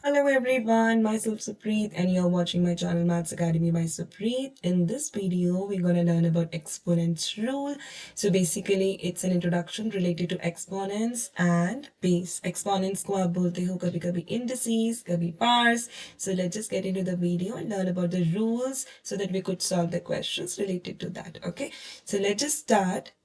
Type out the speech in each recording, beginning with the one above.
Hello everyone, myself Supreet and you're watching my channel Maths Academy by Supreet. In this video, we're gonna learn about exponents rule. So basically, it's an introduction related to exponents and base. Exponents को आप बोलते हो कभी कभी indices, कभी pairs. So let's just get into the video and learn about the rules so that we could solve the questions related to that. Okay, so let's just start.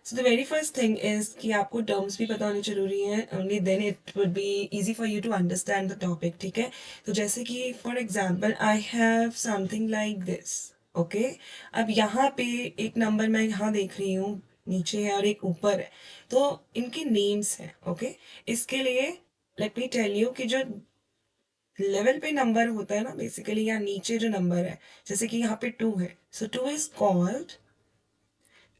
So the very first thing is कि आपको terms भी पता होनी जरूरी है. Only then it would be easy for you to understand the topic. ठीक है, तो जैसे कि for example I have something like this. Okay, अब यहाँ पे एक नंबर मैं यहाँ देख रही हूँ, नीचे है और एक ऊपर है, तो इनके नेम्स हैं. ओके, इसके लिए लेट मी टेल यू कि जो लेवल पे नंबर होता है ना बेसिकली, या नीचे जो नंबर है, जैसे कि यहाँ पे 2 है, सो 2 is called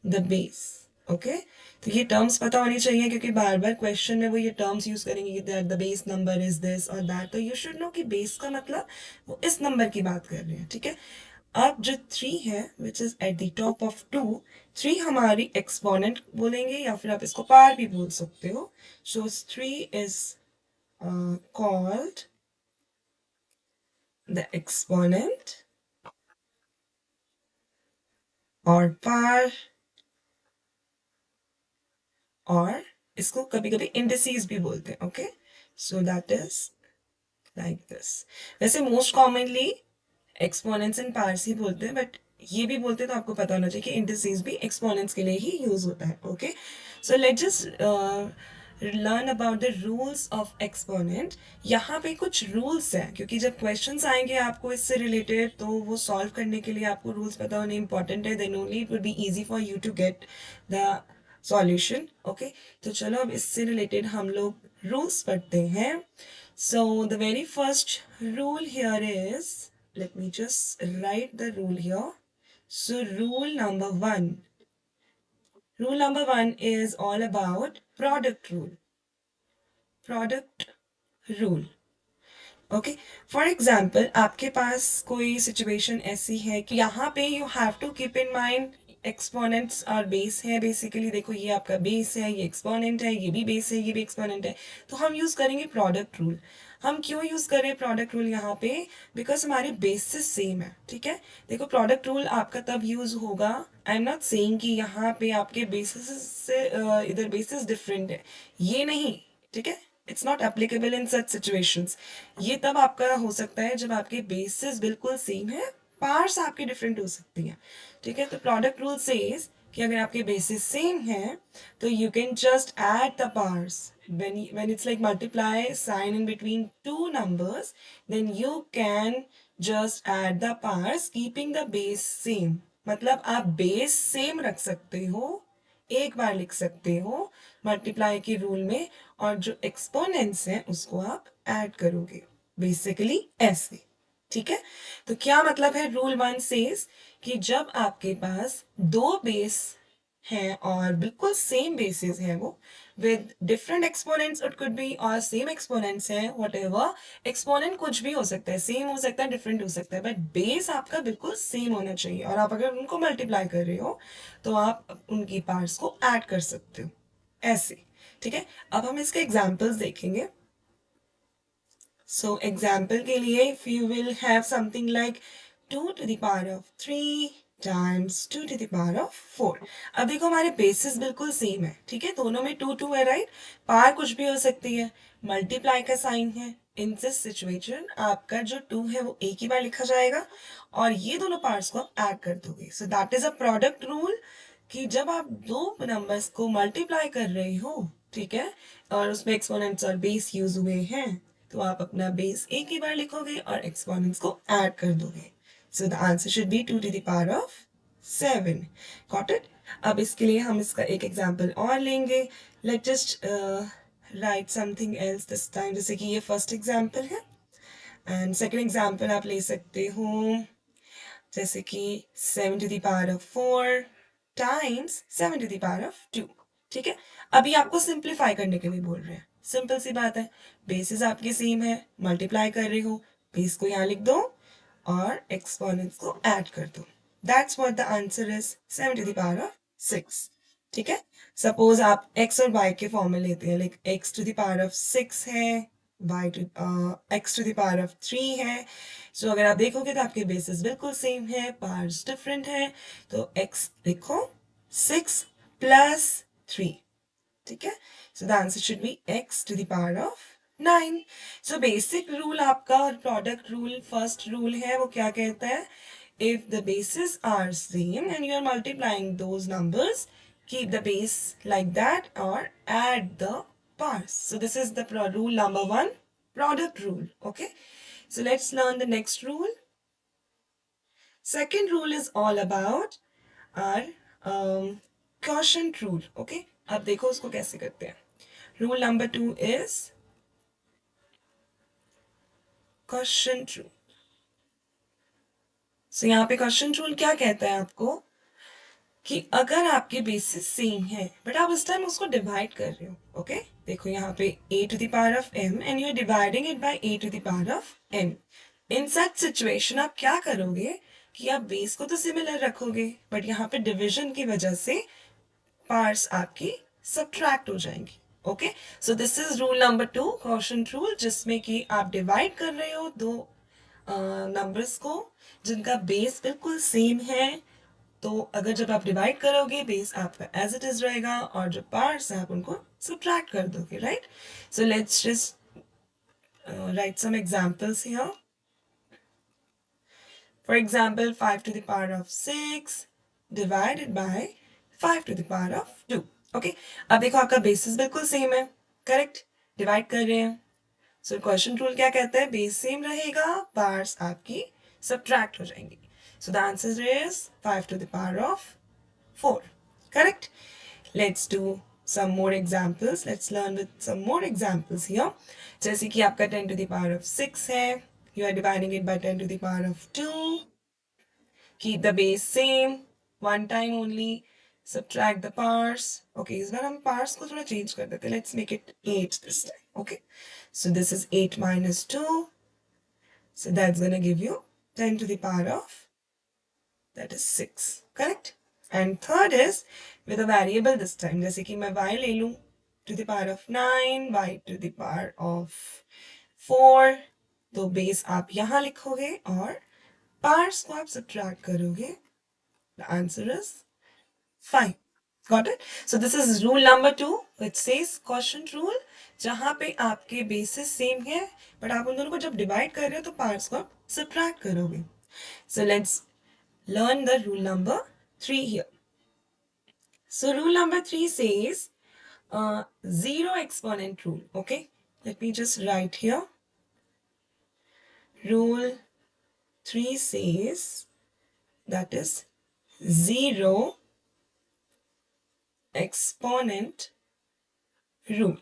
the base. Okay, तो ये टर्म्स पता होनी चाहिए क्योंकि बार बार क्वेश्चन में वो ये टर्म्स यूज करेंगे कि that the base number is this और दैट, तो यू शुड नो कि बेस का मतलब वो इस नंबर की बात कर रहे हैं. ठीक है, अब जो 3 है which is at the top of 2, 3 हमारी एक्सपोनेंट बोलेंगे या फिर आप इसको पार भी बोल सकते हो. सो 3 इज कॉल्ड द एक्सपोनेंट और पार, और इसको कभी कभी इंडिसेस भी बोलते हैं. Okay, so that is like this. वैसे most commonly exponents and powers ही बोलते हैं, बट ये भी बोलते हैं तो आपको पता होना चाहिए कि इंडिसेस भी एक्सपोनेंट्स के लिए ही यूज होता है. Okay, so let's just learn about the rules of exponent. यहाँ पे कुछ रूल्स हैं क्योंकि जब क्वेश्चंस आएंगे आपको इससे रिलेटेड, तो वो सॉल्व करने के लिए आपको रूल्स पता होने इंपॉर्टेंट है. Then only it would be easy for you to get the solution. Okay, तो चलो अब इससे रिलेटेड हम लोग रूल्स पढ़ते हैं. So the very first rule here is, let me just write the rule here. So rule number one is all about product rule. Product rule. Okay, for example आपके पास कोई सिचुएशन ऐसी है कि यहाँ पे you have to keep in mind exponents और base है. बेसिकली देखो, ये आपका बेस है, ये एक्सपोनेंट है, ये भी बेस है, ये भी एक्सपोनेंट है, तो हम यूज करेंगे प्रोडक्ट रूल. हम क्यों यूज करें प्रोडक्ट रूल यहाँ पे? बिकॉज हमारे बेसिस सेम है. ठीक है, देखो प्रोडक्ट रूल आपका तब यूज होगा, आई एम नॉट सेइंग कि यहाँ पे आपके बेसिस से इधर बेसिस डिफरेंट है, ये नहीं. ठीक है, it's not applicable in such situations. ये तब आपका हो सकता है जब आपके बेसिस बिल्कुल सेम है, पार्ट्स आपके डिफरेंट हो सकती हैं. ठीक है, तो प्रोडक्ट रूल सेज कि अगर आपके बेसिस सेम है तो you can just add the parts. when it's like multiply sign in between two numbers, then you can just add the parts keeping the base same. मतलब आप base same रख सकते हो, एक बार लिख सकते हो मल्टीप्लाई के रूल में, और जो एक्सपोनेंट्स हैं उसको आप ऐड करोगे बेसिकली ऐसे. ठीक है, तो क्या मतलब है? रूल वन सेज कि जब आपके पास दो बेस हैं और बिल्कुल सेम बेसिस है वो, with different exponents it could be, और सेम एक्सपोनेंट्स हैं, व्हाटएवर एक्सपोनेंट कुछ भी हो सकता है, सेम हो सकता है, डिफरेंट हो सकता है, बट बेस आपका बिल्कुल सेम होना चाहिए. और आप अगर उनको मल्टीप्लाई कर रहे हो तो आप उनकी पार्ट्स को ऐड कर सकते हो ऐसे. ठीक है, अब हम इसके एग्जाम्पल्स देखेंगे. सो एग्जाम्पल के लिए if you will have something like 2 to the power of 3 times 2 to the power of 4. अब देखो हमारे बेसिस बिल्कुल सेम है. ठीक है, दोनों में 2 है, राइट. पार कुछ भी हो सकती है, मल्टीप्लाई का साइन है. इन दिस सिचुएशन आपका जो 2 है वो एक ही बार लिखा जाएगा और ये दोनों पार्ट्स को आप ऐड कर दोगे. सो that is a product rule कि जब आप दो नंबर्स को मल्टीप्लाई कर रहे हो, ठीक है, और उसमें एक्सपोनेंट्स और बेस यूज हुए हैं, तो आप अपना बेस एक ही बार लिखोगे और एक्सपोनेंट्स को ऐड कर दोगे. So the answer should be 2 to the power of 7. Got it? अब इसके लिए हम इसका एक एग्जांपल और लेंगे. Let just right something else this time. जैसे कि ये फर्स्ट एग्जांपल है एंड सेकंड एग्जांपल आप ले सकते हो जैसे कि 7 to the power of 4 times 7 to the power of 2. ठीक है, अभी आपको सिंप्लीफाई करने के लिए बोल रहे हैं. सिंपल सी बात है, बेसिस आपके सेम है, मल्टीप्लाई कर रहे हो, बेस को यहाँ लिख दो और एक्सपोनेंट्स को ऐड कर दो. That's what the answer is 7 to the power of 6. ठीक है, सपोज आप x और y के फॉर्म में लेते हैं, like x to the power of 6 है, x to the power of 3 है. सो अगर आप देखोगे तो आपके बेसिस बिल्कुल सेम है, पार्ट्स डिफरेंट है, तो x लिखो 6 प्लस 3. ठीक है, so the answer should be x to the power of 9. So basic rule आपका और प्रोडक्ट रूल, फर्स्ट रूल है वो क्या कहता है? If the bases are same and you are multiplying those numbers, keep the base like that or add the parts. So this is the rule number 1, product rule. Okay, so let's learn the next rule. Second rule is all about our quotient rule. Okay, अब देखो उसको कैसे करते हैं. Rule number 2 is quotient rule. So यहाँ पे quotient rule क्या कहता है आपको कि अगर आपके बेसिस सेम है बट आप इस टाइम उसको डिवाइड कर रहे हो. ओके, देखो यहाँ पे a to the power of m and you are dividing it by a to the power of n. In such situation आप क्या करोगे कि आप बेस को तो सिमिलर रखोगे बट यहाँ पे डिविजन की वजह से पार्ट्स आपकी सब्ट्रैक्ट हो जाएंगी. Okay, so this is rule number 2, quotient rule, जिसमें कि आप डिवाइड कर रहे हो दो नंबर्स को जिनका बेस बिल्कुल सेम है. तो अगर जब आप डिवाइड करोगे बेस आपका एज इट इज रहेगा और जो पार्ट्स हैं आप उनको सब्ट्रैक्ट कर दोगे. Right, so let's just write some examples here. For example 5 to the power of 6 divided by 5 to the power of 2. Okay, अब देखो आपका बेसिस बिल्कुल सेम है, करेक्ट, डिवाइड कर रहे हैं. सो क्वेश्चन रूल क्या कहता है? बेस सेम रहेगा, पार्ट्स आपकी सब्ट्रैक्ट हो जाएंगी. So the answer is 5 to the power of 4. Correct? Let's do some more examples. Let's learn with some more examples here. जैसे कि आपका 10 to the power of 6 है. You are dividing it by 10 to the power of 2. Keep the base same. One time only. Subtract the parts. Okay, इस बार हम parts को थोड़ा change कर देते हैं. Let's make it 8 this time. Okay. So this is 8 minus 2. So that's going to give you 10 to the power of, that is 6. Correct? And third is with a variable this time. जैसे कि मैं y ले लूँ to the power of 9, y to the power of 4. तो base आप यहाँ लिखोगे और पार्ट्स को आप सब्ट्रैक्ट करोगे. The answer is 5. Got it? So this is rule number 2, which says quotient rule, जहाँ पे आपके बेसिस सेम है बट आप उन दोनों को जब डिवाइड कर रहे हो तो पार्ट्स को आप सब्ट्रैक्ट करोगे. So let's learn the rule number 3 here. So rule number 3 says zero exponent rule. Okay, let me just write here. Rule 3 says that is zero exponent rule.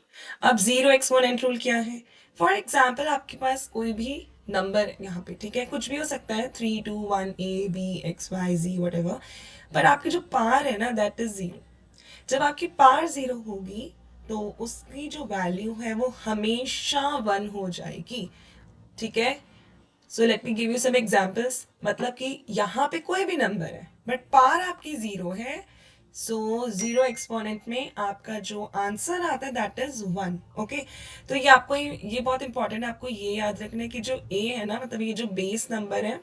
अब जीरो एक्सपोनेंट रूल क्या है? For example आपके पास कोई भी number यहाँ पे, ठीक है, कुछ भी हो सकता है, 3 2 1 a b x y z what ever, पर आपकी जो पार है ना दैट इज जीरो. जब आपकी पार जीरो होगी तो उसकी जो वैल्यू है वो हमेशा 1 हो जाएगी. ठीक है, so let me give you some examples. मतलब कि यहाँ पे कोई भी नंबर है बट पार आपकी जीरो है, सो जीरो एक्सपोनेंट में आपका जो आंसर आता है दैट इज 1. ओके, तो ये आपको ये बहुत इंपॉर्टेंट है, आपको ये याद रखना है कि जो ए है ना, मतलब ये जो बेस नंबर है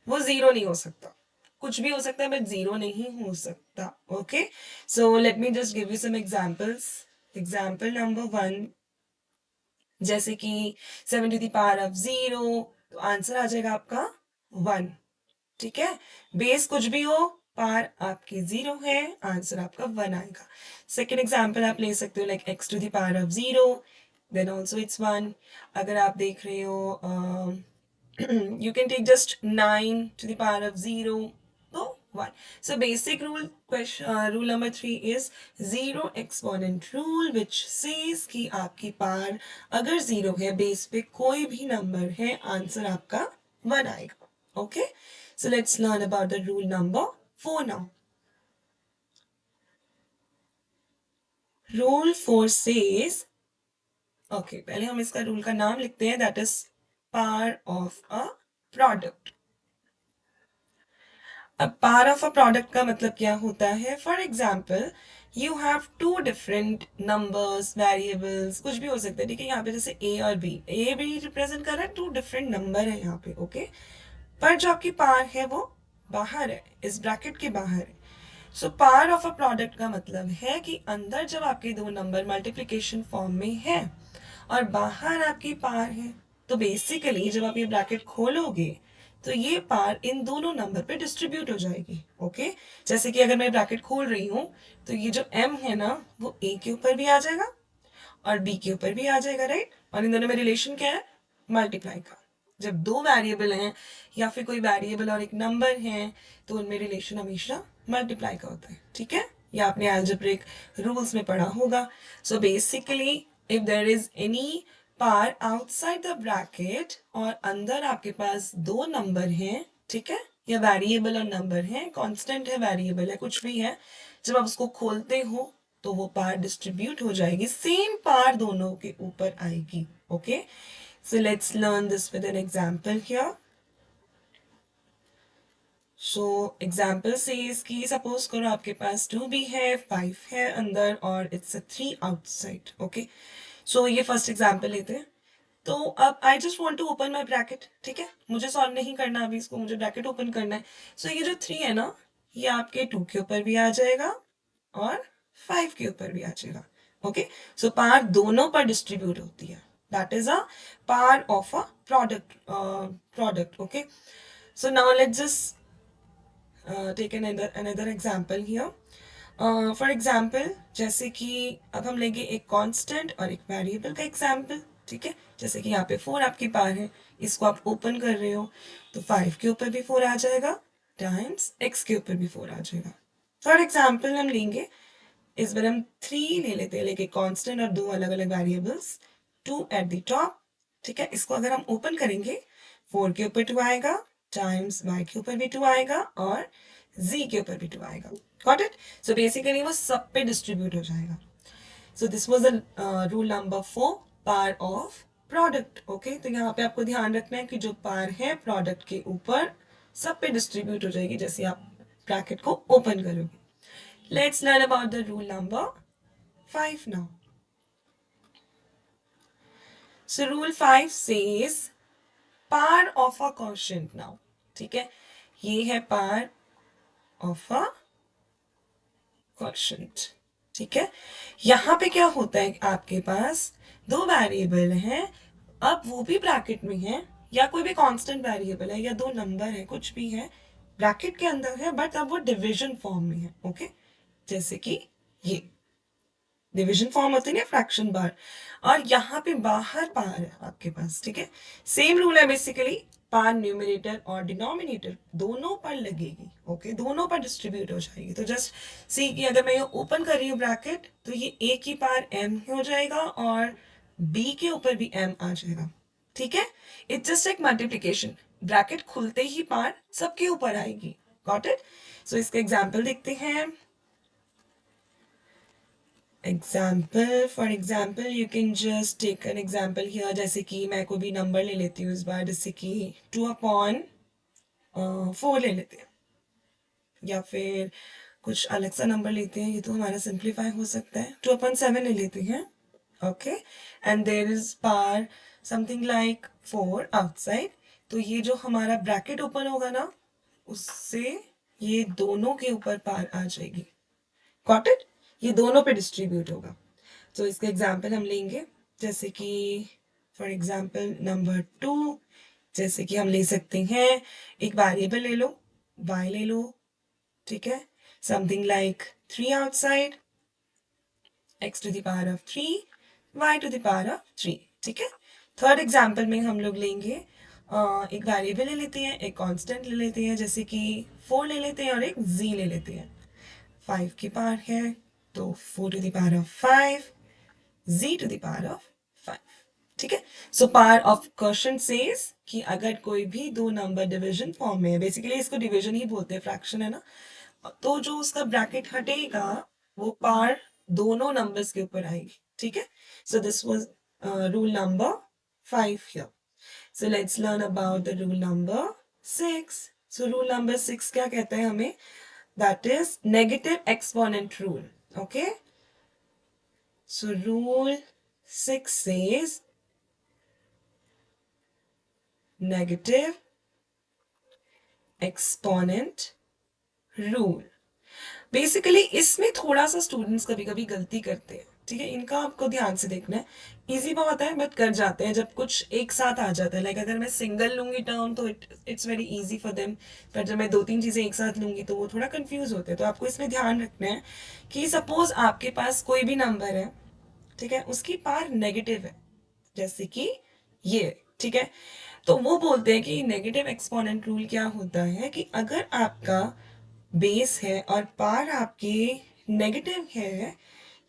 वो जीरो नहीं हो सकता. कुछ भी हो सकता है बट जीरो नहीं हो सकता. Okay, so let me just give you some examples. Example number 1, जैसे कि 7 to the power of 0, तो आंसर आ जाएगा आपका 1. ठीक है, बेस कुछ भी हो, पार आपकी 0 है, आंसर आपका 1 आएगा. सेकेंड एग्जाम्पल आप ले सकते हो like x to the power of 0, then also it's 1. अगर आप देख रहे हो you can take just 9 to the power of 0, so 1. So basic rule, rule number 3 is zero exponent rule, which says कि आपकी पार अगर 0 है, बेस पे कोई भी नंबर है, आंसर आपका 1 आएगा. Okay, so let's learn about the rule number 4 now. Rule 4 says, okay, पहले हम इसका रूल का नाम लिखते हैं, that is par of a product. अब पार ऑफ अ प्रोडक्ट का मतलब क्या होता है? For example you have two different numbers, variables, कुछ भी हो सकता है, ठीक है। यहाँ पे जैसे ए और बी, ए बी रिप्रेजेंट कर रहा है, टू डिफरेंट नंबर है यहाँ पे, ओके। पर जो आपकी पार है वो बाहर है, इस ब्रैकेट के बाहर है। So power of a product का मतलब है कि अंदर जब आपके दो नंबर मल्टीप्लिकेशन फॉर्म में है और बाहर आपकी पार है, तो बेसिकली जब आप ये ब्रैकेट खोलोगे तो ये पार इन दोनों नंबर पे डिस्ट्रीब्यूट हो जाएगी, ओके। जैसे कि अगर मैं ब्रैकेट खोल रही हूँ तो ये जो m है ना वो a के ऊपर भी आ जाएगा और b के ऊपर भी आ जाएगा, राइट। और इन दोनों में रिलेशन क्या है? मल्टीप्लाई का। जब दो वेरिएबल हैं या फिर कोई वेरिएबल और एक नंबर है तो उनमें रिलेशन हमेशा मल्टीप्लाई का होता है, ठीक है। ये आपने अलजेब्रिक रूल्स में पढ़ा होगा। So basically if there is any power outside the bracket और अंदर आपके पास दो नंबर हैं, ठीक है, या वेरिएबल और नंबर है, कांस्टेंट है, वेरिएबल है, कुछ भी है, जब आप उसको खोलते हो तो वो पार डिस्ट्रीब्यूट हो जाएगी, सेम पार दोनों के ऊपर आएगी, okay. So let's learn this with an example here. So example says कि सपोज करो आपके पास 2 भी है, 5 है अंदर और it's a 3 outside, okay. So ये फर्स्ट एग्जाम्पल लेते हैं। तो अब I just want to open my bracket, ठीक है, मुझे सॉल्व नहीं करना अभी इसको, मुझे ब्रैकेट ओपन करना है। सो ये जो 3 है ना ये आपके 2 के ऊपर भी आ जाएगा और 5 के ऊपर भी आ जाएगा, ओके। सो पार दोनों पर डिस्ट्रीब्यूट होती है, that is a power of a product, okay. So now let's just take another example here. For example जैसे कि अब हम लेंगे एक कांस्टेंट और एक वेरिएबल का एग्जाम्पल, ठीक है। जैसे कि यहाँ पे 4 आपकी पार है, इसको आप ओपन कर रहे हो तो 5 के ऊपर भी 4 आ जाएगा टाइम्स x के ऊपर भी 4 आ जाएगा। फॉर एग्जाम्पल हम लेंगे, इस बार हम 3 ले लेते हैं, लेके कांस्टेंट और दो अलग अलग वेरिएबल्स, 2 एट द टॉप, ठीक है। इसको अगर हम ओपन करेंगे 4 के ऊपर 2 आएगा टाइम्स y के ऊपर भी 2 आएगा और z के ऊपर भी 2 आएगा, गॉट इट। सो बेसिकली वो सब पे डिस्ट्रीब्यूट हो जाएगा। So this was the rule number 4, power of product, okay. तो यहाँ पे आपको ध्यान रखना है कि जो पार है प्रोडक्ट के ऊपर सब पे डिस्ट्रीब्यूट हो जाएगी जैसे आप ब्रैकेट को ओपन करोगे। Let's learn about the rule number 5 now. So rule 5 says par of a quotient now. ठीक है, ये है par of a quotient, ठीक है। यहाँ पे क्या होता है, आपके पास दो वेरिएबल हैं, अब वो भी ब्रैकेट में है, या कोई भी कांस्टेंट वेरिएबल है या दो नंबर है, कुछ भी है ब्रैकेट के अंदर है, बट अब वो डिविजन फॉर्म में है, ओके। जैसे कि ये डिवीजन फॉर्म होते हैं ना फ्रैक्शन बार, और यहाँ पे बाहर पार है आपके पास, ठीक है। सेम रूल है बेसिकली, पार न्यूमरेटर और डिनोमिनेटर दोनों पर लगेगी, ओके, दोनों पर डिस्ट्रीब्यूट हो जाएगी। तो जस्ट सी कि अगर मैं ये ओपन कर रही हूँ ब्रैकेट तो ये ए की पार m हो जाएगा और b के ऊपर भी m आ जाएगा, ठीक है। इट्स जस्ट एक मल्टीप्लीकेशन, ब्रैकेट खुलते ही पार सबके ऊपर आएगी, गॉट इट। सो इसका एग्जाम्पल देखते हैं। Example, for example you can just take an example here, जैसे कि मैं कोई भी नंबर ले लेती हूँ इस बार, जैसे कि 2/4 ले लेते हैं, या फिर कुछ अलग सा नंबर लेते हैं, ये तो हमारा सिंप्लीफाई हो सकता है, 2/7 ले लेते हैं, okay. And there is power something like 4 outside, तो ये जो हमारा ब्रैकेट ओपन होगा ना उससे ये दोनों के ऊपर पार आ जाएगी, गॉट इट। ये दोनों पे डिस्ट्रीब्यूट होगा। तो इसका एग्जाम्पल हम लेंगे, जैसे कि फॉर एग्जाम्पल नंबर 2, जैसे कि हम ले सकते हैं एक वेरिएबल ले लो, y ले लो, ठीक है, something like 3 outside, x to the power of 3, y to the power of 3, ठीक है। थर्ड एग्जाम्पल में हम लोग लेंगे एक वेरिएबल ले लेते हैं, एक कांस्टेंट ले लेते हैं, जैसे कि 4 ले लेते हैं और एक z ले लेते हैं, 5 की पावर है तो 4 to the power of 5, z to the power of 5, ठीक है। So power of question says कि अगर कोई भी दो नंबर डिवीजन फॉर्म में है, बेसिकली इसको डिवीजन ही बोलते हैं, फ्रैक्शन है ना, तो जो उसका ब्रैकेट हटेगा वो पार दोनों नंबर्स के ऊपर आएगी, ठीक है। सो this was rule number 5 here. So let's learn about the rule number 6. So rule number 6 क्या कहता है हमें? That is negative exponent rule. Okay, so rule 6 says negative exponent rule. Basically इसमें थोड़ा सा स्टूडेंट्स कभी कभी गलती करते हैं, ठीक है, इनका आपको ध्यान से देखना है. इजी बहुत है बट कर जाते हैं जब कुछ एक साथ आ जाता है. लाइक अगर मैं सिंगल लूंगी टर्म तो it's very easy for them, पर जब मैं दो तीन चीजें एक साथ लूंगी तो वो थोड़ा कंफ्यूज होते हैं. तो आपको इसमें ध्यान रखना है कि सपोज आपके पास कोई भी नंबर है, ठीक है, उसकी पार नेगेटिव है, जैसे कि ये, ठीक है. तो वो बोलते हैं कि नेगेटिव एक्सपोनेंट रूल क्या होता है कि अगर आपका बेस है और पार आपके नेगेटिव है,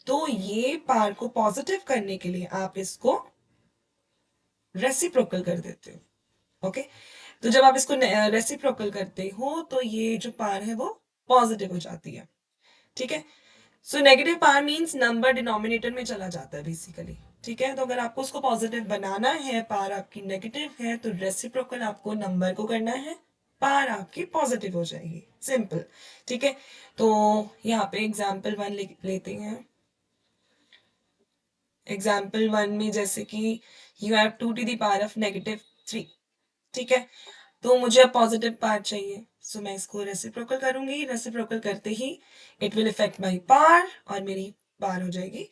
तो ये पार को पॉजिटिव करने के लिए आप इसको रेसिप्रोकल कर देते हो. ओके, तो जब आप इसको रेसिप्रोकल करते हो तो ये जो पार है वो पॉजिटिव हो जाती है, ठीक है. सो नेगेटिव पार मीन्स नंबर डिनोमिनेटर में चला जाता है बेसिकली, ठीक है. तो अगर आपको उसको पॉजिटिव बनाना है, पार आपकी नेगेटिव है, तो रेसिप्रोकल आपको नंबर को करना है, पार आपकी पॉजिटिव हो जाएगी. सिंपल, ठीक है. तो यहाँ पे एग्जाम्पल 1 लेते हैं. एग्जाम्पल 1 में जैसे कि you have 2 to the power of -3, ठीक है. तो मुझे पॉजिटिव पार्ट चाहिए, सो मैं इसको रेसिप्रोकल करूंगी. रेसिप्रोकल करते ही it will effect my power और मेरी पार हो जाएगी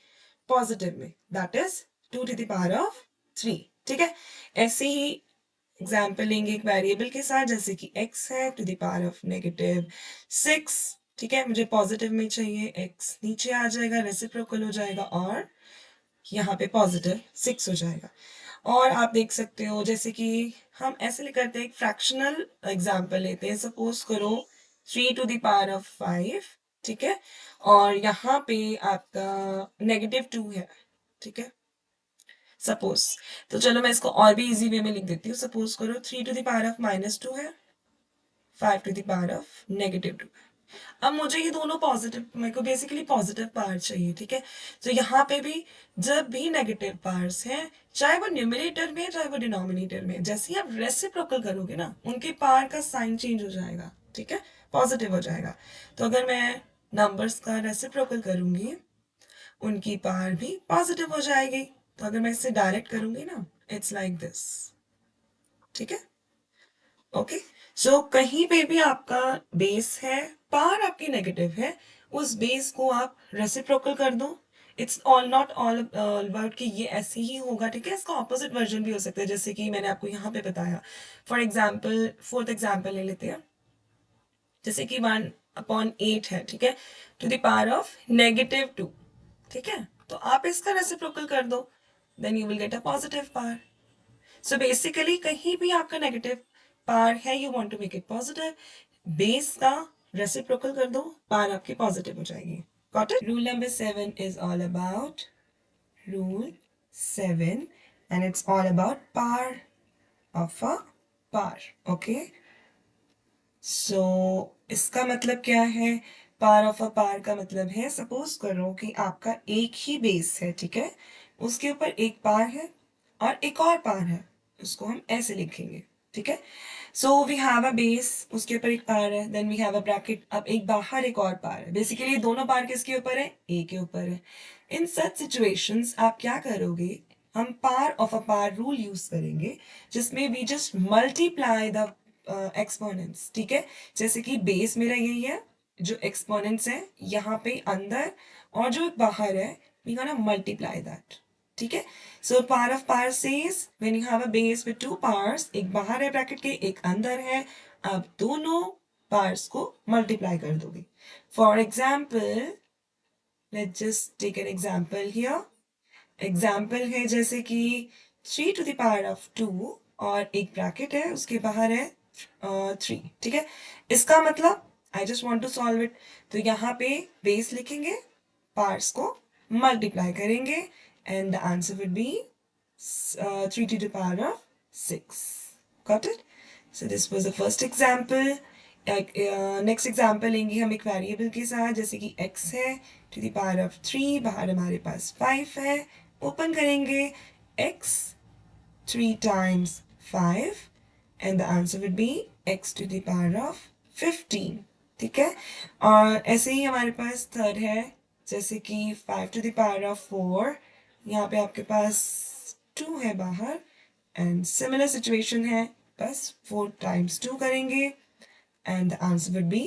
पॉजिटिव में, that is 2 to the power of 3, ठीक है. ऐसे ही एग्जाम्पल लेंगे एक वेरिएबल के साथ, जैसे कि x है टू द पावर ऑफ -6, ठीक है. मुझे पॉजिटिव में चाहिए, x नीचे आ जाएगा, रेसिप्रोकल हो जाएगा और यहाँ पे पॉजिटिव 6 हो जाएगा. और आप देख सकते हो जैसे कि हम ऐसे करते हैं, एक फ्रैक्शनल एग्जाम्पल लेते हैं. सपोज करो 3 टू द पावर ऑफ 5, ठीक है, और यहाँ पे आपका -2 है, ठीक है, सपोज. तो चलो मैं इसको और भी इजी वे में लिख देती हूँ. सपोज करो 3 टू द पावर ऑफ -2 है, 5 टू द पावर ऑफ -2. अब मुझे ये दोनों पॉजिटिव, मेरे को बेसिकली पॉजिटिव पार्ट चाहिए, ठीक है. तो यहाँ पे भी जब भी नेगेटिव पार्ट्स हैं, चाहे वो न्यूमरेटर में चाहे वो डिनोमिनेटर में, जैसे ही आप रेसिप्रोकल करोगे ना, उनके पार का साइन चेंज हो जाएगा, ठीक है, पॉजिटिव हो जाएगा. तो अगर मैं नंबर्स का रेसिप्रोकल करूंगी, उनकी पार भी पॉजिटिव हो जाएगी. तो अगर मैं इससे डायरेक्ट करूंगी ना, इट्स लाइक दिस, ठीक है. ओके, सो कहीं पे भी आपका बेस है, पार आपकी नेगेटिव है, उस बेस को आप रेसिप्रोकल कर दो. It's all not all about कि ये ऐसे ही होगा, ठीक है. इसका ऑपोजिट वर्जन भी हो सकता है, जैसे कि मैंने आपको यहाँ पे बताया. फॉर एग्जाम्पल फोर्थ एग्जाम्पल ले लेते हैं, जैसे कि 1/8 है, ठीक है, टू द पावर ऑफ -2, ठीक है. तो आप इसका रेसिप्रोकल कर दो, then you will get a positive power. So basically कहीं भी आपका नेगेटिव पार है, you want to make it positive, base का रेसिप्रोकल कर दो, पार आपकी पॉजिटिव हो जाएगी. Got it? Rule number 7 is all about rule 7 and it's all about power of a power. Okay, so इसका मतलब क्या है? पार ऑफ अ पार का मतलब है, सपोज करो कि आपका एक ही बेस है, ठीक है, उसके ऊपर एक पार है और एक और पार है, उसको हम ऐसे लिखेंगे, ठीक है. So we have a base, उसके ऊपर एक पार है, then we have a bracket, अब एक बाहर एक और पार है. बेसिकली दोनों पार किसके ऊपर है? ए के ऊपर है. इन सच सिचुएशंस आप क्या करोगे? हम power of a power rule use करेंगे, जिसमें we just multiply the exponents, ठीक है. जैसे कि बेस मेरा यही है, जो एक्सपोनेंट्स है यहाँ पे अंदर और जो बाहर है, वी गोना मल्टीप्लाई दैट, ठीक है. So power of power says when you have a base with two powers, एक बाहर है ब्रैकेट के, एक अंदर है, आप दोनों पार्ट्स को मल्टीप्लाई कर दोगे. For example, let's just take an example here. Example है जैसे कि 3 टू द पावर ऑफ 2 और एक ब्रैकेट है, उसके बाहर है 3, ठीक है. इसका मतलब I just want to solve it, तो यहाँ पे बेस लिखेंगे, पार्ट्स को मल्टीप्लाई करेंगे, and the answer would be 3 to the power of 6. Got it? So this was the first example. Next example लेंगे हम एक वेरिएबल के साथ, जैसे कि x है टू द पावर ऑफ 3, बाहर हमारे पास 5 है. ओपन करेंगे x 3 times 5 and the answer would be x to the power of 15. ठीक है, और ऐसे ही हमारे पास थर्ड है, जैसे कि 5 to the power of 4, यहाँ पे आपके पास 2 है बाहर, एंड सिमिलर सिचुएशन है, बस 4 times 2 करेंगे, and the answer would be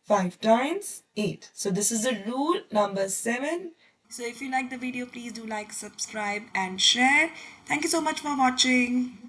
5 times 8. So this is the rule number 7. So if you like the video, please do like, subscribe and share. Thank you so much for watching.